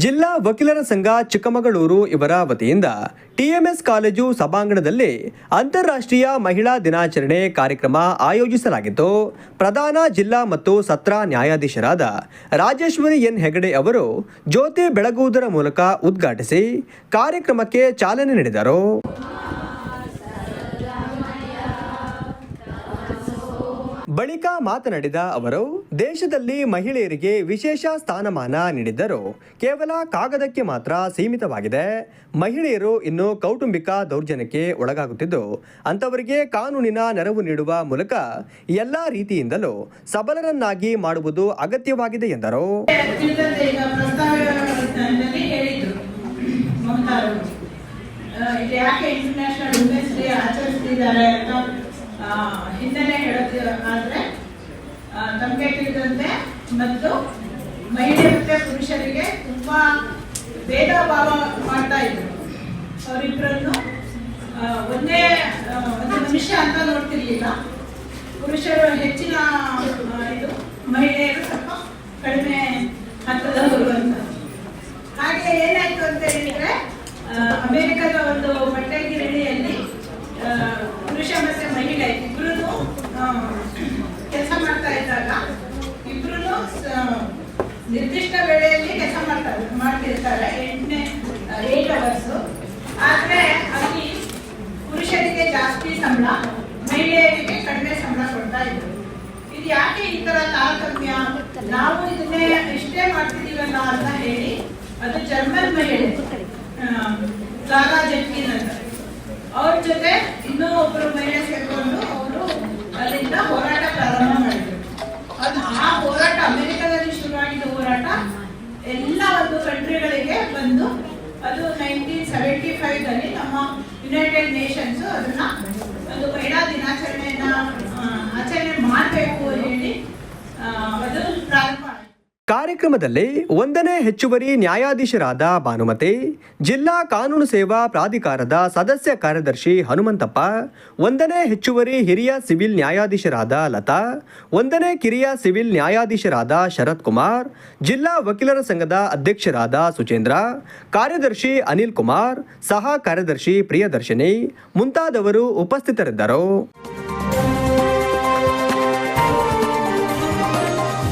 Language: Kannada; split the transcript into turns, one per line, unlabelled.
ಜಿಲ್ಲಾ ವಕೀಲರ ಸಂಘ ಚಿಕ್ಕಮಗಳೂರು ಇವರ ವತಿಯಿಂದ ಟಿಎಂಎಸ್ ಕಾಲೇಜು ಸಭಾಂಗಣದಲ್ಲಿ ಅಂತಾರಾಷ್ಟ್ರೀಯ ಮಹಿಳಾ ದಿನಾಚರಣೆ ಕಾರ್ಯಕ್ರಮ ಆಯೋಜಿಸಲಾಗಿತ್ತು. ಪ್ರಧಾನ ಜಿಲ್ಲಾ ಮತ್ತು ಸತ್ರ ನ್ಯಾಯಾಧೀಶರಾದ ರಾಜೇಶ್ವರಿ ಎನ್ ಹೆಗಡೆ ಅವರು ಜ್ಯೋತಿ ಬೆಳಗುವುದರ ಮೂಲಕ ಉದ್ಘಾಟಿಸಿ ಕಾರ್ಯಕ್ರಮಕ್ಕೆ ಚಾಲನೆ ನೀಡಿದರು. ಬಳಿಕ ಮಾತನಾಡಿದ ಅವರು, ದೇಶದಲ್ಲಿ ಮಹಿಳೆಯರಿಗೆ ವಿಶೇಷ ಸ್ಥಾನಮಾನ ನೀಡಿದ್ದರೂ ಕೇವಲ ಕಾಗದಕ್ಕೆ ಮಾತ್ರ ಸೀಮಿತವಾಗಿದೆ. ಮಹಿಳೆಯರು ಇನ್ನು ಕೌಟುಂಬಿಕ ದೌರ್ಜನ್ಯಕ್ಕೆ ಒಳಗಾಗುತ್ತಿದ್ದು, ಅಂತವರಿಗೆ ಕಾನೂನಿನ ನೆರವು ನೀಡುವ ಮೂಲಕ ಎಲ್ಲ ರೀತಿಯಿಂದಲೂ ಸಬಲರನ್ನಾಗಿ ಮಾಡುವುದು ಅಗತ್ಯವಾಗಿದೆ ಎಂದರು.
ಹಿನ್ನೆಲೆ ಹೇಳೋದು ಆದರೆ ತಮಗೆ ತಿಳಿದಂತೆ ಮತ್ತು ಮಹಿಳೆ ಮತ್ತು ಪುರುಷರಿಗೆ ತುಂಬಾ ಭೇದ ಭಾವ ಮಾಡ್ತಾ ಇದ್ರು. ಅವರಿಬ್ಬರನ್ನು ಒಂದೇ ಒಂದು ಮನುಷ್ಯ ಅಂತ ನೋಡ್ತಿರ್ಲಿಲ್ಲ. ಪುರುಷರು ಹೆಚ್ಚಿನ ಇದು, ಮಹಿಳೆಯರು ಸ್ವಲ್ಪ ಕಡಿಮೆ ಹಂತದವರು ಅಂತ. ಹಾಗೆ ಏನಾಯ್ತು ಅಂತ ಹೇಳಿದ್ರೆ, ಅಮೆರಿಕದ ಒಂದು ಬಟ್ಟೆ ಗಿರಣಿಯಲ್ಲಿ ಪುರುಷ ಮತ್ತೆ ಮಹಿಳೆ ಇಬ್ರು ಕೆಲಸ ಮಾಡ್ತಾ ಇದ್ದಾಗ ಇಬ್ರು ನಿರ್ದಿಷ್ಟ ವೇಳೆಯಲ್ಲಿ ಕೆಲಸ ಮಾಡ್ತಿರ್ತಾರೆ, 8 ಅವರ್ಸ್. ಆದ್ರೆ ಅಲ್ಲಿ ಪುರುಷರಿಗೆ ಜಾಸ್ತಿ ಸಂಬಳ, ಮಹಿಳೆಯರಿಗೆ ಕಡಿಮೆ ಸಂಬಳ ಕೊಡ್ತಾ ಇದ್ರು. ಇದು ಯಾಕೆ ಈ ತರ ತಾರತಮ್ಯ, ನಾವು ಇದನ್ನೇ ಇಷ್ಟೇ ಮಾಡ್ತಿದೀವಲ್ಲ ಅಂತ ಹೇಳಿ, ಅದು ಜರ್ಮನ್ ಮಹಿಳೆ ಲಾರಾ ಜೆಟ್ಕಿನ್ ಅಂತ, ಅವ್ರ ಜೊತೆ ಇನ್ನೂ ಒಬ್ಬರು ಮಹಿಳೆ ಸೇರ್ಕೊಂಡು ಅವರು ಅಲ್ಲಿಂದ ಹೋರಾಟ ಪ್ರಾರಂಭ ಮಾಡಿದ್ರು. ಅದು ಆ ಹೋರಾಟ ಅಮೆರಿಕದಲ್ಲಿ ಶುರುವಾಗಿದ್ದ ಹೋರಾಟ ಎಲ್ಲ ಒಂದು ಕಂಟ್ರಿಗಳಿಗೆ ಬಂದು, ಅದು 1975 ನಮ್ಮ ಯುನೈಟೆಡ್ ನೇಷನ್ಸ್ ಅದನ್ನ ಒಂದು ಮಹಿಳಾ ದಿನಾಚರಣೆಯನ್ನ ಆಚರಣೆ ಮಾಡಬೇಕು ಹೇಳಿ ಅದು ಪ್ರಾರಂಭ.
ಕಾರ್ಯಕ್ರಮದಲ್ಲಿ 1ನೇ ಹೆಚ್ಚುವರಿ ನ್ಯಾಯಾಧೀಶರಾದ ಭಾನುಮತಿ, ಜಿಲ್ಲಾ ಕಾನೂನು ಸೇವಾ ಪ್ರಾಧಿಕಾರದ ಸದಸ್ಯ ಕಾರ್ಯದರ್ಶಿ ಹನುಮಂತಪ್ಪ, 1ನೇ ಹೆಚ್ಚುವರಿ ಹಿರಿಯ ಸಿವಿಲ್ ನ್ಯಾಯಾಧೀಶರಾದ ಲತಾ, 1ನೇ ಕಿರಿಯ ಸಿವಿಲ್ ನ್ಯಾಯಾಧೀಶರಾದ ಶರತ್ ಕುಮಾರ್, ಜಿಲ್ಲಾ ವಕೀಲರ ಸಂಘದ ಅಧ್ಯಕ್ಷರಾದ ಸುಚೇಂದ್ರ, ಕಾರ್ಯದರ್ಶಿ ಅನಿಲ್ ಕುಮಾರ್, ಸಹ ಕಾರ್ಯದರ್ಶಿ ಪ್ರಿಯದರ್ಶಿನಿ ಮುಂತಾದವರು ಉಪಸ್ಥಿತರಿದ್ದರು.